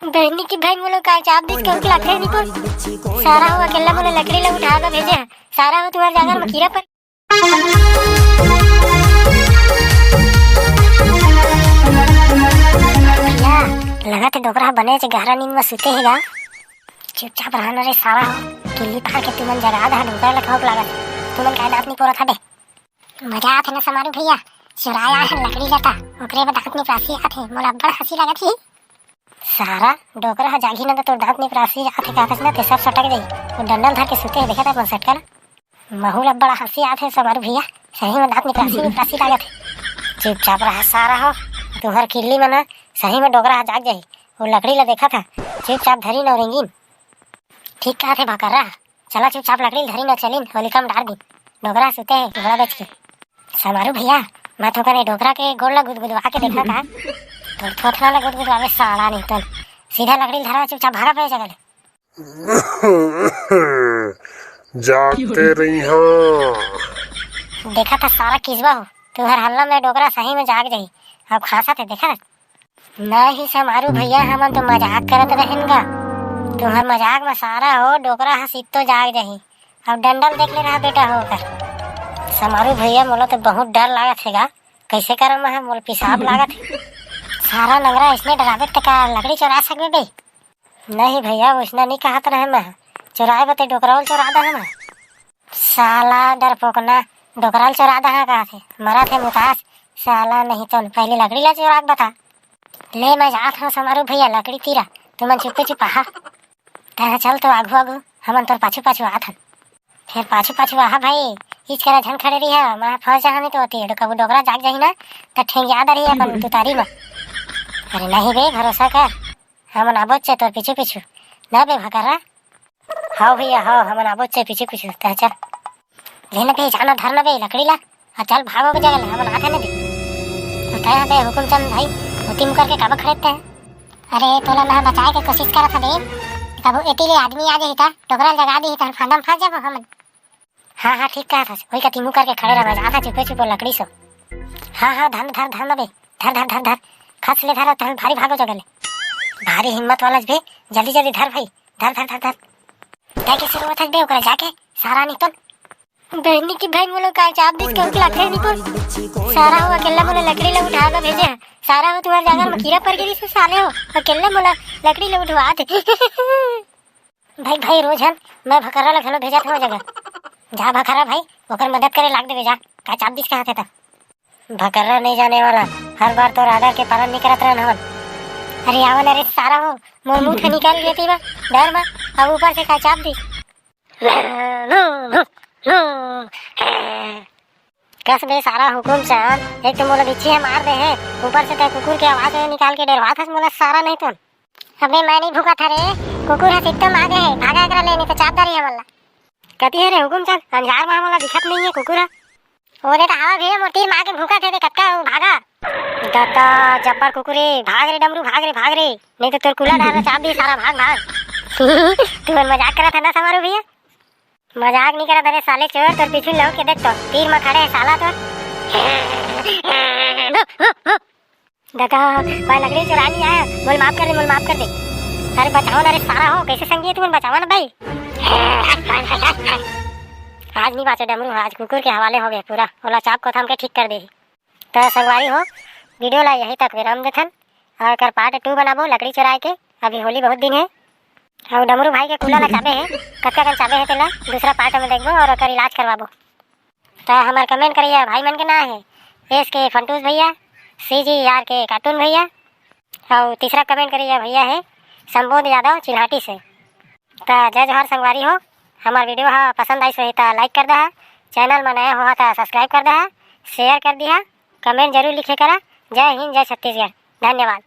बहनी की भाई मोला का चाप दिस के लाखे नहीं को सारा हो अकेला मोला लकड़ी ला उठा के भेजे सारा हो तुम्हारे जागर में कीड़ा पर भैया लगा थे डोकरा बने जे गहरा नींद में सुते हैगा चुपचाप रहना रे सारा हो किल्ली फाड़ के तुमन जगा दा डोकरा ला ठोक लागत तुमन का दांत नहीं पोरा था दे मजा आथे ना समारू भैया चुराया है लकड़ी लता ओकरे में दांत नहीं प्रासी आथे मोला बड़ हंसी लागत ही सारा डोकरा जागी ना तो दांत नहीं प्रासी आथे काकस ना ते सब सटक गई वो डंडल धर के सुते देखा था मन सटकर महूल अब बड़ा हंसी आथे समारू भैया सही में दांत नहीं प्रासी लागत चुपचाप रहा सारा हो तुहर किल्ली में ना सही में डोकरा जाग जाही वो लकड़ी ला देखा था चुपचाप धरी न रेंगिन ठीक कहा थे भाकर रहा चला चुपचाप लकड़ी धरी न चलिन होलिका में डाल दी डोकरा सुते है घोड़ा बेच के समारू भैया मैं तो करे डोकरा के गोड़ ला गुदगुदवा के देखा था तो थोथला ला गुदगुदवावे साला नहीं तो सीधा लकड़ी धरा चुपचाप भागा पे जगह जागते रही हाँ देखा था सारा किसबा हो तुहर हल्ला में डोकरा सही में जाग जाही अब खासा थे देखा नहीं समारू भैया हम तो मजाक करत रहेंगा तुहर मजाक में सारा हो डोकरा हंसी तो जाग जाही अब डंडल देख ले रहा बेटा होकर समारू भैया मोला तो बहुत डर लागत हैगा कैसे करम मैं मोल पेशाब लागत है सारा लंगरा इसने डरावे तक लकड़ी चुरा सकबे बे नहीं भैया उसने नहीं कहत रहे मैं चुराए बते डोकराल चुरा दा हम साला डरपोकना डोकराल चुरा दा कहा थे मरा थे मुतास साला नहीं तो पहले लकड़ी ला चुरा बता ले मैं जात हूँ समारू भैया लकड़ी तीरा तुमन चुपे चुपा तेरा चल तो आगू आगू हमन तोर पाछू पाछू आत हन फिर पाछू पाछू आहा भाई इच करा झन खड़े रही है मैं फंस जा नहीं तो होती है कबू डोकरा जाग जाही ना तो ठेंग याद आ रही है अपन तू तारी में अरे नहीं बे भरोसा कर हमन आबोच चे तोर पीछू पीछू ना बे भकरा हाँ भैया हाँ हमन आबोच चे पीछू पीछू चल लेना बे जाना धरना बे लकड़ी ला चल भागो के जगह हमन आते ना दे बताया बे हुकुम चंद भाई होती मुकर के काबा खड़े थे अरे तोला मैं बचाए के कोशिश करा था बे कबू एतीले आदमी आ जाही ता टोकरा जगा दी ता फांदम फंस जाबो हमन हाँ हाँ ठीक कहा था वही का तीमू करके खड़े रह आधा चुपे चुपे लकड़ी सो हाँ हाँ धर धर धर बे धर धर धर धर खस ले धर तहन भारी भागो जगह ले भारी हिम्मत वाला बे जल्दी जल्दी धर भाई धर धर धर धर जाके शुरुआत है बे ओकरा जाके सारा नहीं तो बहनी की भाई मोला का चाप दिस के लाखे नहीं को सारा हो अकेला मोला लकड़ी ला उठा के भेजे सारा हो तुम्हारे जागर में कीड़ा पड़ गई से साले हो अकेले मोला लकड़ी ला उठवा दे भाई भाई रोज हम मैं भकरा ला घलो भेजा था जगह जा भकरा भाई ओकर मदद करे लाग दे जा का चाप दिस कहा थे भकरा नहीं जाने वाला हर बार तो आधार के पालन नहीं करत रहन हमन अरे आवन अरे सारा हो मोर मुंह से निकाल लिए थी डर में अब ऊपर से का चाप दी कस बे सारा हुकुम चांद एक तो मोला बिच्छी मार दे है ऊपर से कुकुर की आवाज निकाल के डरवा था मोला सारा नहीं तो अबे मैं नहीं भूखा था रे कुकुर है एकदम आगे है भागा करा लेने तो चापदारी है मोला कती है रे हुकुम चांद अंजार में मोला दिखत नहीं है कुकुर है ओरे तो आवा भैया मोर तीर मार के भूखा थे कक्का भागा दादा जब्बर कुकुरे भाग रे डमरू भाग रे नहीं तो तोर कुला डाल चाप दी सारा भाग भाग तू मजाक करा था ना समारू भैया मजाक नहीं करा तेरे साले चोर तोर पीछे लो के देख तो तीर में खड़े है साला तो दादा भाई लकड़ी चुरा नहीं आया बोल माफ कर दे अरे बचाओ ना रे सारा हो कैसे संगी है तुम बचाओ ना भाई आज नहीं बाचो डमरू आज कुकुर के हवाले हो गए पूरा ओला चाप को थम के ठीक कर दे तो संगवारी हो वीडियो ला यही तक विराम देथन और कर पार्ट 2 बनाबो लकड़ी चुराए के अभी होली बहुत दिन है और डमरू भाई के कुला ला चाबे है कच्चा कन चाबे है तेला दूसरा पार्ट में देखबो और ओकर इलाज करवाबो तो हमार कमेंट करिए भाई मन के ना है एस के फंटूस भैया CGR के कार्टून भैया और तीसरा कमेंट करिए भैया है संबोध यादव चिल्हाटी से तो जय जोहर संगवारी हो हमार वीडियो पसंद आई सही तो लाइक कर दहा चैनल में नया हुआ था सब्सक्राइब कर दहा शेयर कर दिया कमेंट जरूर लिखे करा जय हिंद जय छत्तीसगढ़ धन्यवाद।